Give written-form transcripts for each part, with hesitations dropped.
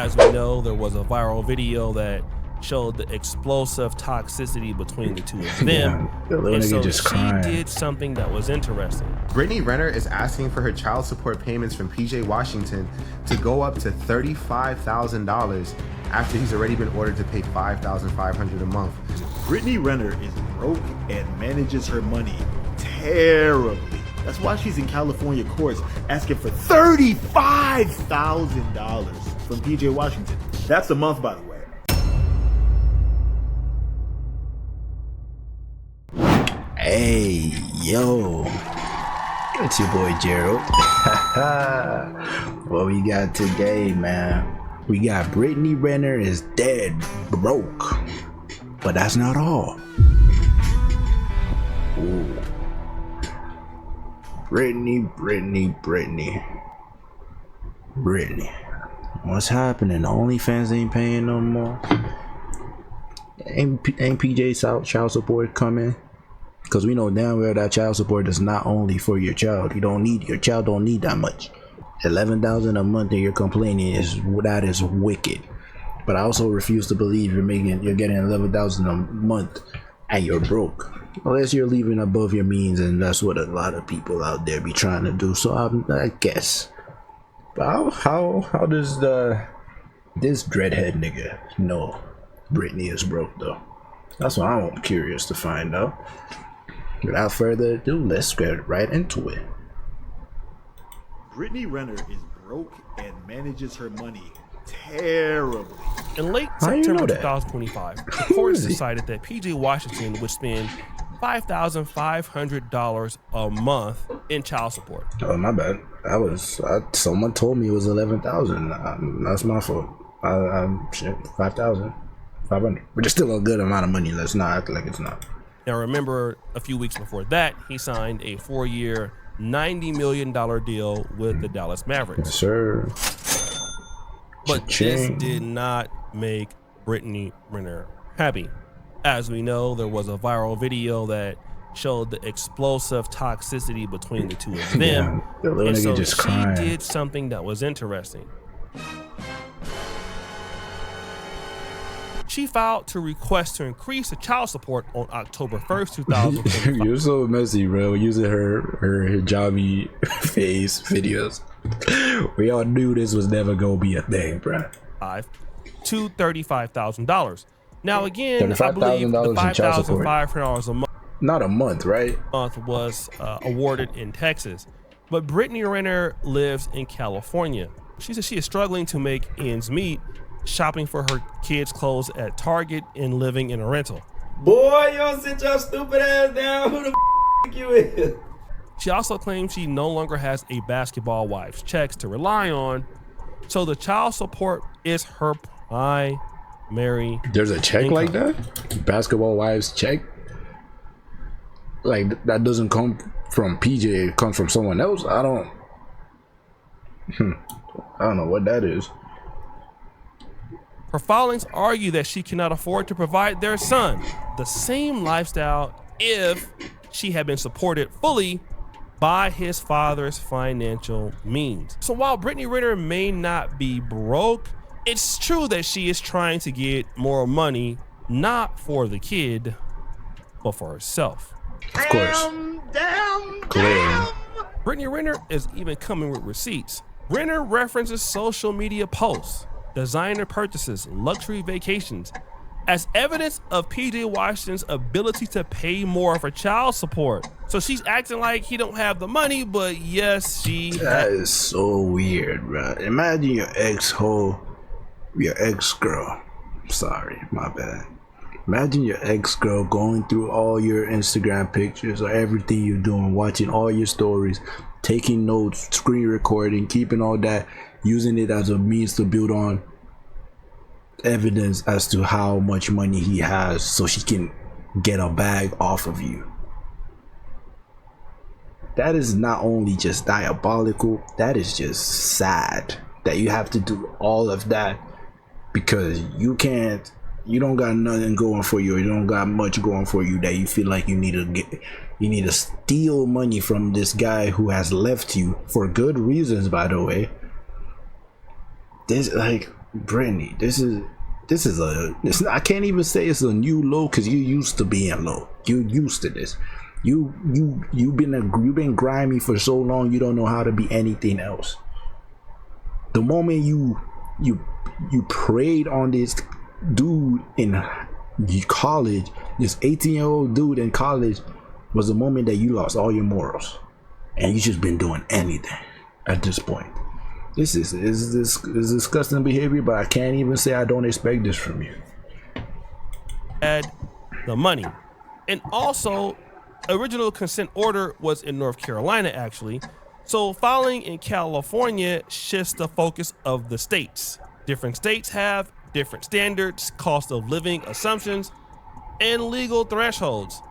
As we know, there was a viral video that showed the explosive toxicity between the two of them. And so she did something that was interesting. Britany Renner is asking for her child support payments from PJ Washington to go up to $35,000 after he's already been ordered to pay $5,500 a month. Britany Renner is broke and manages her money terribly. That's why she's in California courts asking for $35,000 from PJ Washington. That's a month, by the way. Hey, yo, it's your boy Gerald. What we got today, man? We got Britany Renner is dead broke, but that's not all. Ooh. Britany. What's happening? OnlyFans ain't paying no more. Ain't PJ's child support coming? Because we know damn well that child support is not only for your child. Your child don't need that much. $11,000 a month and you're complaining that is wicked. But I also refuse to believe you're getting $11,000 a month and you're broke. Unless you're living above your means, and that's what a lot of people out there be trying to do. So I guess. But how does this dreadhead nigga know Britany is broke though? That's what I'm curious to find out. Without further ado, let's get right into it. Britany Renner is broke and manages her money terribly. In late September 2025, the courts decided that PJ Washington would spend $5,500 a month in child support. Oh, my bad. Someone told me it was $11,000. That's my fault. Shit, $5,500, which is still a good amount of money. Let's not act like it's not. Now, remember, a few weeks before that, he signed a 4-year, $90 million deal with the Dallas Mavericks. Yes, sir. But this did not make Britany Renner happy. As we know, there was a viral video that showed the explosive toxicity between the two of them. And so she did something that was interesting. She filed to request to increase the child support on October 1st, 2025. You're so messy, bro, using her hijabi face videos. We all knew this was never gonna be a thing, bro. To $35,000. Now again, I believe the $5,500 a month. Not a month, right? Was awarded in Texas, but Britany Renner lives in California. She says she is struggling to make ends meet, shopping for her kids' clothes at Target and living in a rental. Boy, you don't sit your stupid ass down. Who the you is? She also claims she no longer has a basketball wife's checks to rely on, so the child support is her primary. There's a check income. Like that? Basketball wife's check? Like that doesn't come from PJ, it comes from someone else? I don't know what that is. Her filings argue that she cannot afford to provide their son the same lifestyle if she had been supported fully by his father's financial means. So while Britany Renner may not be broke, it's true that she is trying to get more money, not for the kid, but for herself. Of course. Damn. Britany Renner is even coming with receipts. Renner references social media posts, designer purchases, luxury vacations as evidence of PJ Washington's ability to pay more for child support. So she's acting like he don't have the money, but yes, That is so weird, bro. Imagine your ex-girl. Sorry, my bad. Imagine your ex-girl going through all your Instagram pictures or everything you're doing, watching all your stories, taking notes, screen recording, keeping all that, using it as a means to build on evidence as to how much money he has so she can get a bag off of you. That is not only just diabolical, that is just sad that you have to do all of that because you don't got nothing going for you, or you don't got much going for you, that you feel like you need to steal money from this guy who has left you for good reasons, by the way. This, like, Britany, I can't even say it's a new low because you used to being low. You used to this. You've been grimy for so long you don't know how to be anything else. The moment you preyed on this dude in college, this 18-year-old dude in college, was the moment that you lost all your morals, and you just been doing anything at this point. This is disgusting behavior, but I can't even say I don't expect this from you. Had the money, and also original consent order was in North Carolina actually, so filing in California shifts the focus of the states. Different states have different standards, cost of living assumptions, and legal thresholds.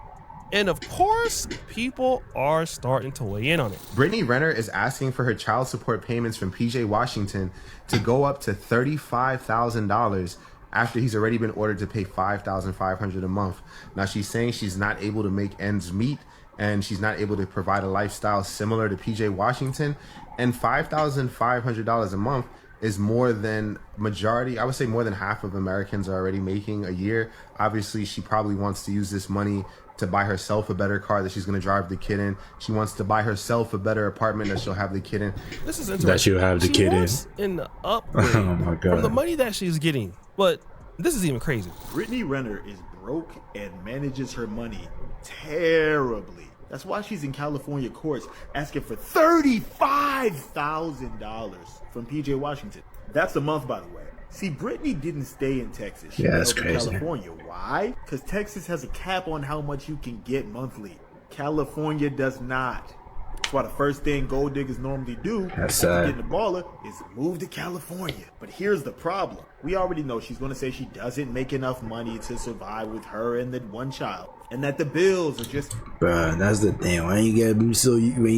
And of course, people are starting to weigh in on it. Britany Renner is asking for her child support payments from PJ Washington to go up to $35,000 after he's already been ordered to pay $5,500 a month. Now, she's saying she's not able to make ends meet and she's not able to provide a lifestyle similar to PJ Washington. And $5,500 a month is more than majority, I would say more than half of Americans are already making a year. Obviously, she probably wants to use this money to buy herself a better car that she's going to drive the kid in. She wants to buy herself a better apartment that she'll have the kid in. This is interesting. That she'll have the kid in. In upgrade Oh my God. from the money that she's getting. But this is even crazy. Britany Renner is broke and manages her money terribly. That's why she's in California courts asking for $35,000 from PJ Washington. That's a month, by the way. See, Britany didn't stay in Texas. She that's went over to crazy. California. Why? Because Texas has a cap on how much you can get monthly. California does not. That's why the first thing gold diggers normally do That's after sad. getting a baller is move to California. But here's the problem. We already know she's going to say she doesn't make enough money to survive with her and the one child. And that the bills are just... Bruh, that's the thing. When you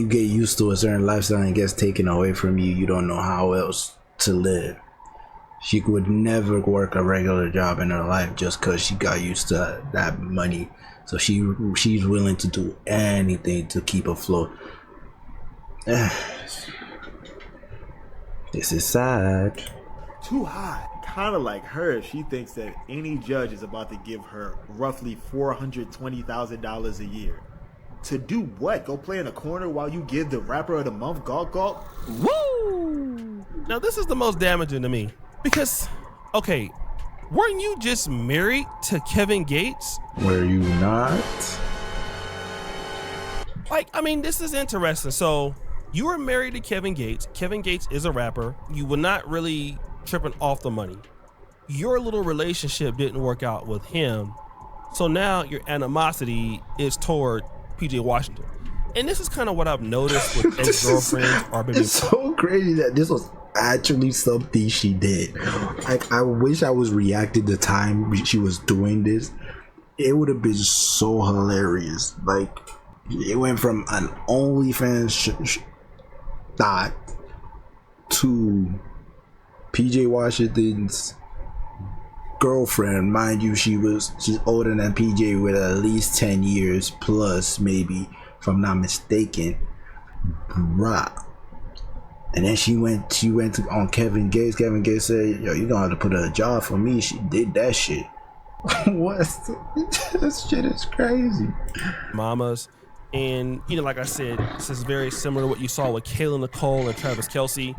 get used to a certain lifestyle and it gets taken away from you, you don't know how else to live. She would never work a regular job in her life just because she got used to that money. So she's willing to do anything to keep afloat. This is sad. too high. Kind of like her if she thinks that any judge is about to give her roughly $420,000 a year. To do what? Go play in a corner while you give the rapper of the month gawk gawk? Woo! Now this is the most damaging to me because, okay, weren't you just married to Kevin Gates? Were you not? Like, I mean, this is interesting. So you were married to Kevin Gates. Kevin Gates is a rapper. You were not really tripping off the money. Your little relationship didn't work out with him. So now your animosity is toward PJ Washington. And this is kind of what I've noticed with ex-girlfriends or baby. It's so crazy that this was actually something she did. Like, I wish I was reacting the time she was doing this. It would have been so hilarious. Like, it went from an OnlyFans thought to PJ Washington's girlfriend. Mind you, she's older than PJ with at least 10 years plus, maybe, if I'm not mistaken. Bruh. And then she went on Kevin Gates. Kevin Gates said, yo, you gonna have to put her a job for me. She did that shit. What? This shit is crazy. Mamas. And, you know, like I said, this is very similar to what you saw with Kayla Nicole and Travis Kelce.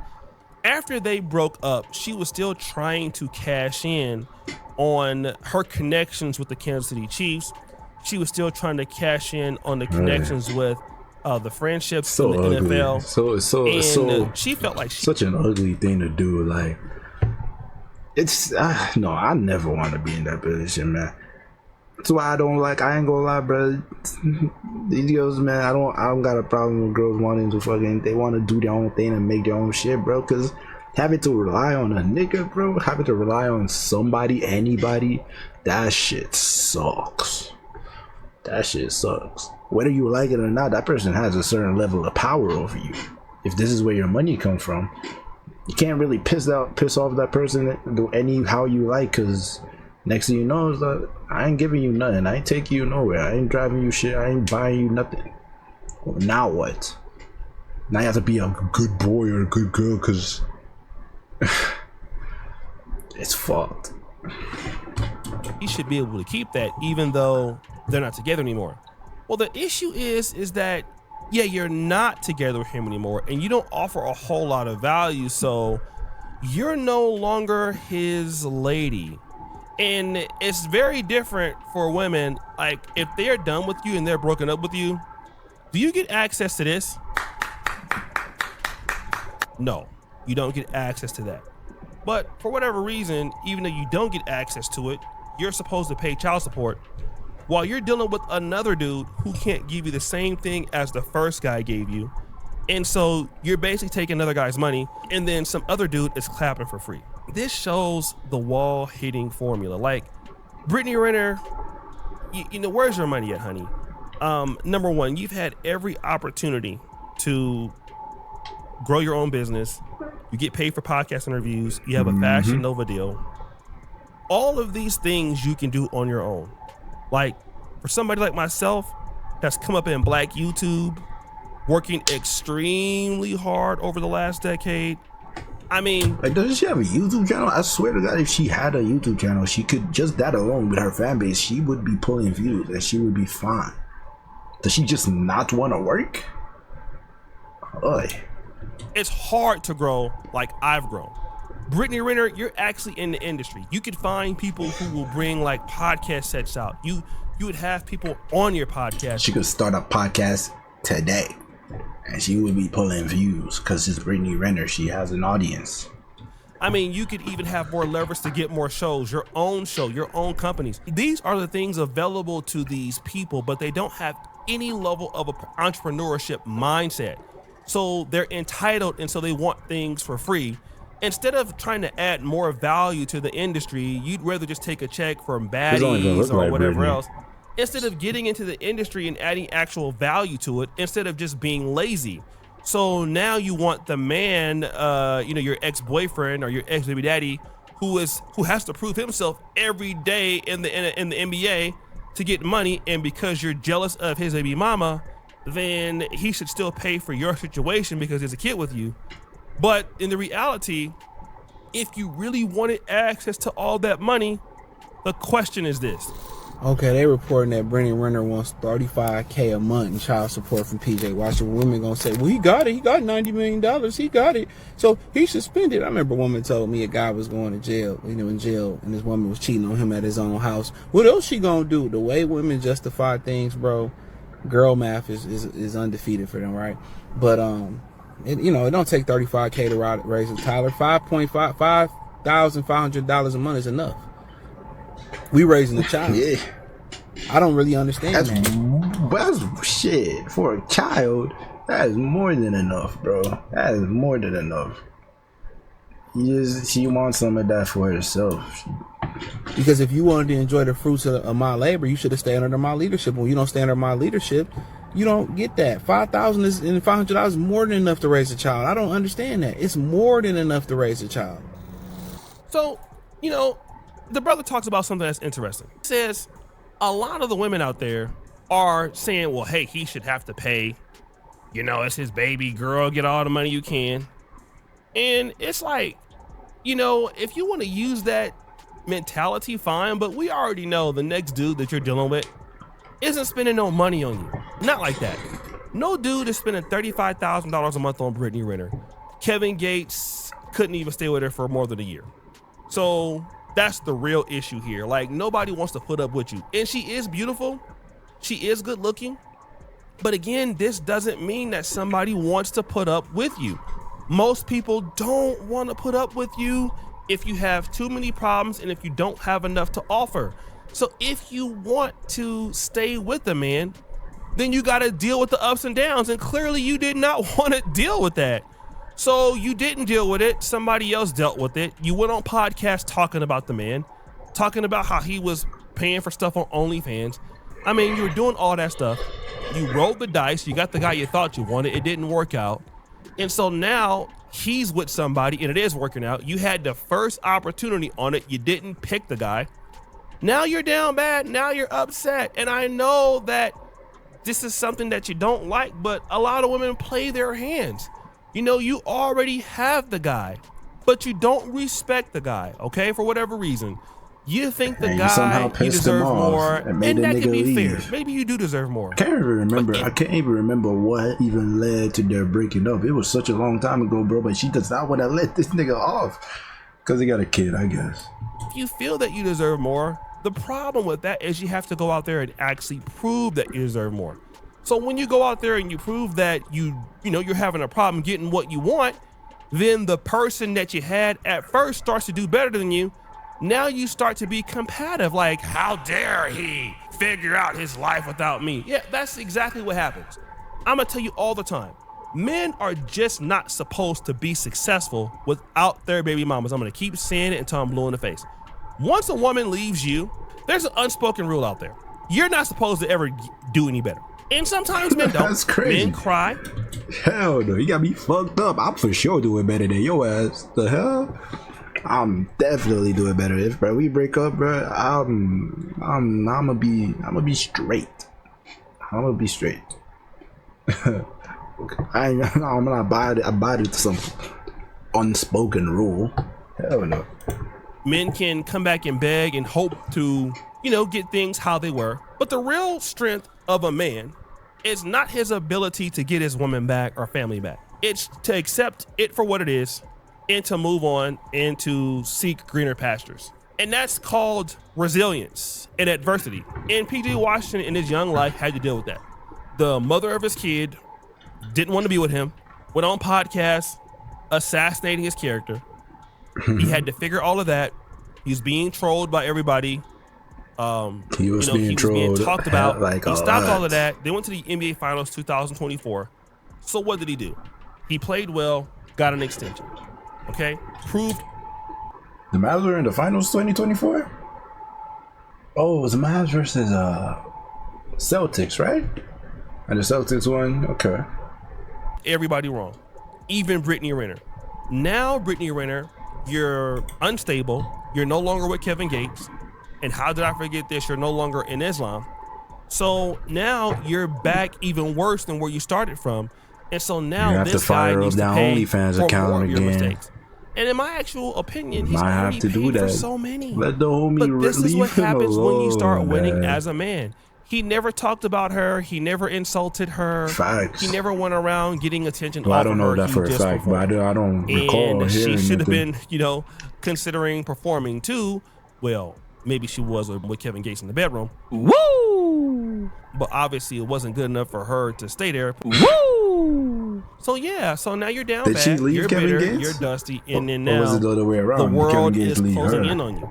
After they broke up, she was still trying to cash in on her connections with the Kansas City Chiefs. She was still trying to cash in on the connections with the friendships in the ugly. NFL. So she felt like such an ugly thing to do. Like, it's no, I never want to be in that position, man. That's why I ain't gonna lie, bro. These girls, man, I don't got a problem with girls wanting to they want to do their own thing and make their own shit, bro. Cause having to rely on a nigga, bro, having to rely on somebody, anybody, that shit sucks. That shit sucks. Whether you like it or not, that person has a certain level of power over you. If this is where your money comes from, you can't really piss off that person how you like, cause next thing you know is that I ain't giving you nothing. I ain't taking you nowhere. I ain't driving you shit. I ain't buying you nothing. Well, now what? Now you have to be a good boy or a good girl, cause It's fucked. He should be able to keep that even though they're not together anymore. Well, the issue is that, yeah, you're not together with him anymore and you don't offer a whole lot of value, so you're no longer his lady. And it's very different for women. Like, if they're done with you and they're broken up with you, do you get access to this? No, you don't get access to that. But for whatever reason, even though you don't get access to it, you're supposed to pay child support while you're dealing with another dude who can't give you the same thing as the first guy gave you. And so you're basically taking another guy's money and then some other dude is clapping for free. This shows the wall hitting formula. Like, Britany Renner, you know, where's your money at, honey? Number one, you've had every opportunity to grow your own business. You get paid for podcast interviews. You have a Fashion Nova deal. All of these things you can do on your own. Like, for somebody like myself that's come up in Black YouTube, working extremely hard over the last decade. I mean, like, doesn't she have a YouTube channel? I swear to God, if she had a YouTube channel, she could, just that alone with her fan base, she would be pulling views and she would be fine. Does she just not want to work? Oy. It's hard to grow like I've grown. Britany Renner, you're actually in the industry. You could find people who will bring like podcast sets out. You would have people on your podcast. She could start a podcast today and she would be pulling views because it's Britany Renner. She has an audience. I mean, you could even have more leverage to get more shows, your own show, your own companies. These are the things available to these people, but they don't have any level of an entrepreneurship mindset. So they're entitled, and so they want things for free. Instead of trying to add more value to the industry, you'd rather just take a check from baddies or whatever else, instead of getting into the industry and adding actual value to it, instead of just being lazy. So now you want the man, your ex-boyfriend or your ex-baby daddy, who has to prove himself every day in the NBA to get money, and because you're jealous of his baby mama, then he should still pay for your situation because there's a kid with you. But in the reality, if you really wanted access to all that money, the question is this. Okay, they reporting that Britany Renner wants $35K a month in child support from PJ Washington. Women gonna say, well, he got it. He got $90 million. He got it. So he should spend it. I remember a woman told me a guy was going to jail, in jail, and this woman was cheating on him at his own house. What else she gonna do? The way women justify things, bro, girl math is undefeated for them, right? But, it don't take $35K to raise a Tyler. $5,500 a month is enough. We raising a child. Yeah. I don't really understand That's shit. For a child, that is more than enough, bro. That is more than enough. She wants some of that for herself. Because if you wanted to enjoy the fruits of my labor, you should have stayed under my leadership. When you don't stay under my leadership, you don't get that. $5,500 is more than enough to raise a child. I don't understand that. It's more than enough to raise a child. So, the brother talks about something that's interesting. He says a lot of the women out there are saying, well, hey, he should have to pay. It's his baby girl, get all the money you can. And it's like, if you want to use that mentality, fine, but we already know the next dude that you're dealing with isn't spending no money on you. Not like that. No dude is spending $35,000 a month on Britany Renner. Kevin Gates couldn't even stay with her for more than a year. So that's the real issue here. Like, nobody wants to put up with you. And she is beautiful. She is good looking. But again, this doesn't mean that somebody wants to put up with you. Most people don't want to put up with you if you have too many problems and if you don't have enough to offer. So if you want to stay with a man, then you got to deal with the ups and downs. And clearly you did not want to deal with that. So you didn't deal with it. Somebody else dealt with it. You went on podcasts talking about the man, talking about how he was paying for stuff on OnlyFans. I mean, you were doing all that stuff. You rolled the dice. You got the guy you thought you wanted. It didn't work out. And so now he's with somebody and it is working out. You had the first opportunity on it. You didn't pick the guy. Now you're down bad. Now you're upset. And I know that this is something that you don't like, but a lot of women play their hands. You already have the guy. but you don't respect the guy, okay, for whatever reason. You think the And you somehow guy, you pissed him deserve off more, and made and the that can nigga be fair. leave. Maybe you do deserve more. I can't even remember. But I can't even remember what even led to their breaking up. It was such a long time ago, bro. But she does not want to let this nigga off because he got a kid, I guess. If you feel that you deserve more, the problem with that is you have to go out there and actually prove that you deserve more. So when you go out there and you prove that you're having a problem getting what you want, then the person that you had at first starts to do better than you. Now you start to be combative, like, how dare he figure out his life without me? Yeah, that's exactly what happens. I'm gonna tell you all the time, men are just not supposed to be successful without their baby mamas. I'm gonna keep saying it until I'm blue in the face. Once a woman leaves you, there's an unspoken rule out there. You're not supposed to ever do any better. And sometimes men don't. That's crazy. Men cry. Hell no, you got me fucked up. I'm for sure doing better than your ass. The hell? I'm definitely doing better. If bro, we break up, bro, I'm gonna be straight. I'm gonna be straight. I'm not abide to some unspoken rule. Hell no. Men can come back and beg and hope to, get things how they were. But the real strength of a man is not his ability to get his woman back or family back. It's to accept it for what it is and to move on and to seek greener pastures. And that's called resilience and adversity. And PJ Washington in his young life had to deal with that. The mother of his kid didn't want to be with him, went on podcasts, assassinating his character. He had to figure all of that. He was being trolled by everybody. He was being talked about. like he stopped all of that. They went to the NBA Finals 2024. So what did he do? He played well, got an extension. Okay, proved. The Mavs were in the finals 2024. Oh, it was the Mavs versus Celtics, right? And the Celtics won. Okay. Everybody wrong, even Britany Renner. Now Britany Renner, you're unstable. You're no longer with Kevin Gates. And how did I forget this? You're no longer in Islam. So now you're back even worse than where you started from. And so now this guy needs to pay for more of your mistakes. And in my actual opinion, he's already paid for so many. Let the homie but this is what happens when you start winning man. as a man. He never talked about her. He never insulted her. Facts. He never went around getting attention. Well, off I don't of know her. that He for a just fact, but I don't recall and hearing she should have anything. been, considering performing too. Well, maybe she was with Kevin Gates in the bedroom. Woo! But obviously it wasn't good enough for her to stay there. Woo! So yeah, so now you're down Did bad. she leave You're Kevin bitter. Gates? You're dusty, and then Or now was it the other way around? the Kevin world Gates is leave closing her? in on you.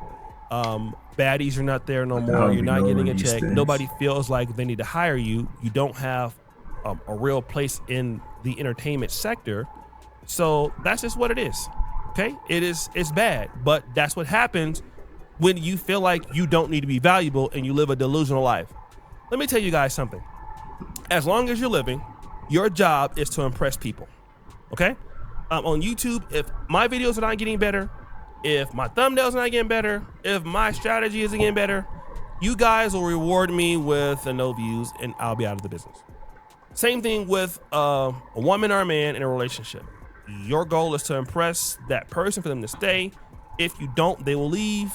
Baddies are not there no I more. don't You're not know getting a these check. things. Nobody feels like they need to hire you. You don't have a real place in the entertainment sector. So that's just what it is. Okay, it's bad, but that's what happens when you feel like you don't need to be valuable and you live a delusional life. Let me tell you guys something. As long as you're living, your job is to impress people. Okay? On YouTube, if my videos are not getting better, if my thumbnails are not getting better, if my strategy isn't getting better, you guys will reward me with no views and I'll be out of the business. Same thing with a woman or a man in a relationship. Your goal is to impress that person for them to stay. If you don't, they will leave.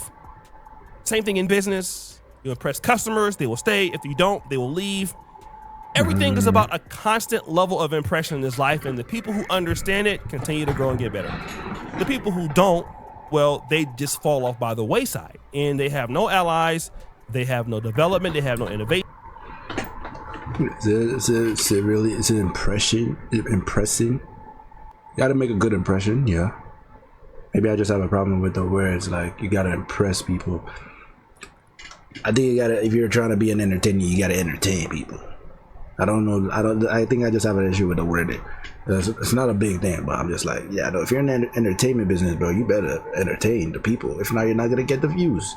Same thing in business. You impress customers, they will stay. If you don't, they will leave. Everything is about a constant level of impression in this life, and the people who understand it continue to grow and get better. The people who don't, well, they just fall off by the wayside, and they have no allies, they have no development, they have no innovation. Is it really? Is it impressing? You gotta make a good impression, yeah. Maybe I just have a problem with the words, like you gotta impress people. I think you gotta, if you're trying to be an entertainer, you gotta entertain people. I think I just have an issue with the wording. It's not a big thing, but I'm just like, yeah, no, if you're in the entertainment business, bro, you better entertain the people. If not, you're not gonna get the views.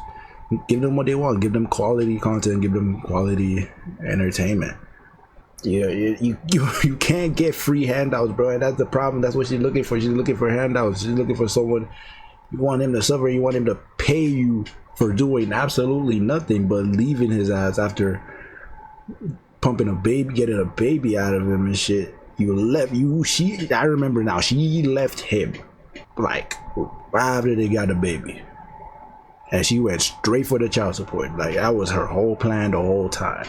Give them what they want. Give them quality content. Give them quality entertainment. Yeah, you can't get free handouts, bro, and that's the problem. That's what she's looking for. She's looking for handouts. She's looking for someone. You want him to suffer. You want him to pay you for doing absolutely nothing but leaving his ass after pumping a baby, getting a baby out of him and shit. I remember now. She left him like right after they got a baby, and she went straight for the child support. Like that was her whole plan the whole time.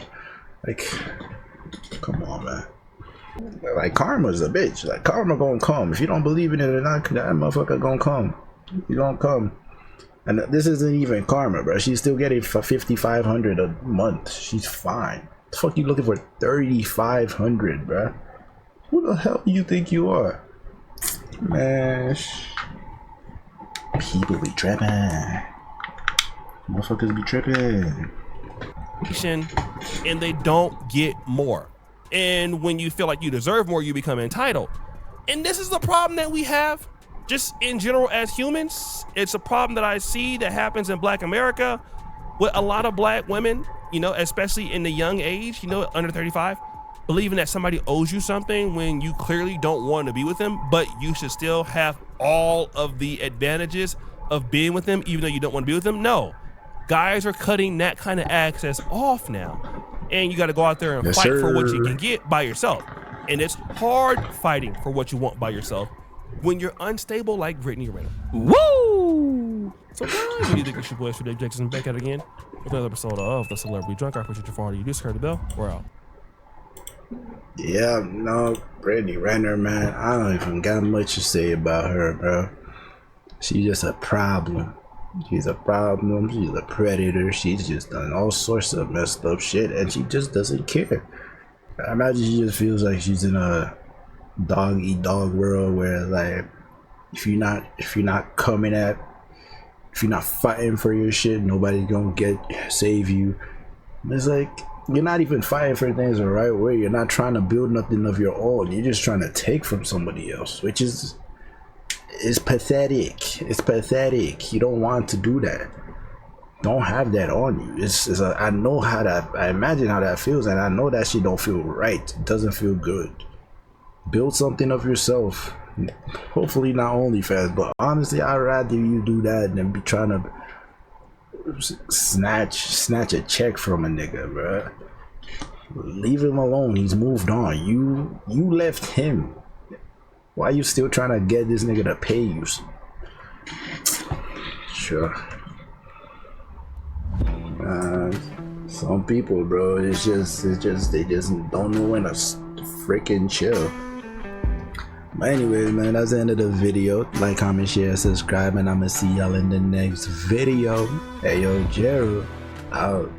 Like, come on, man. Like karma's a bitch. Like karma gonna come. If you don't believe in it or not, that motherfucker gonna come. He gonna come. And this isn't even karma, bro. She's still getting $5,500 a month. She's fine. The fuck you looking for $3,500, bro? Who the hell do you think you are, man? People be tripping. Motherfuckers be tripping. And they don't get more. And when you feel like you deserve more, you become entitled. And this is the problem that we have just in general as humans. It's a problem that I see that happens in Black America with a lot of Black women, you know, especially in the young age, you know, under 35, believing that somebody owes you something when you clearly don't want to be with them, but you should still have all of the advantages of being with them, even though you don't want to be with them. No, guys are cutting that kind of access off now. And you got to go out there and fight for what you can get by yourself. And it's hard fighting for what you want by yourself when you're unstable like Britany Renner. Woo! So guys, what do you think it's your boy Dave Jackson back at it again with another episode of The Celebrity Drunk. I appreciate you for all you do. Heard the bell. We're out. Yeah, no, Britany Renner, man. I don't even got much to say about her, bro. She's just a problem. She's a problem. She's a predator. She's just done all sorts of messed up shit, and she just doesn't care. I imagine she just feels like she's in a dog eat dog world where, like, if you're not fighting for your shit, nobody's gonna save you. It's like you're not even fighting for things the right way. You're not trying to build nothing of your own. You're just trying to take from somebody else, which is pathetic. It's pathetic. You don't want to do that. Don't have that on you. I imagine how that feels, and I know that shit don't feel right. It doesn't feel good. Build something of yourself. Hopefully not OnlyFans, but honestly, I'd rather you do that than be trying to snatch a check from a nigga, bro. Leave him alone. He's moved on. You left him. Why are you still trying to get this nigga to pay you? Sure. Some people, bro, it's just they just don't know when to freaking chill. But anyways, man, that's the end of the video. Like, comment, share, subscribe, and I'ma see y'all in the next video. Hey, yo, Gerald out.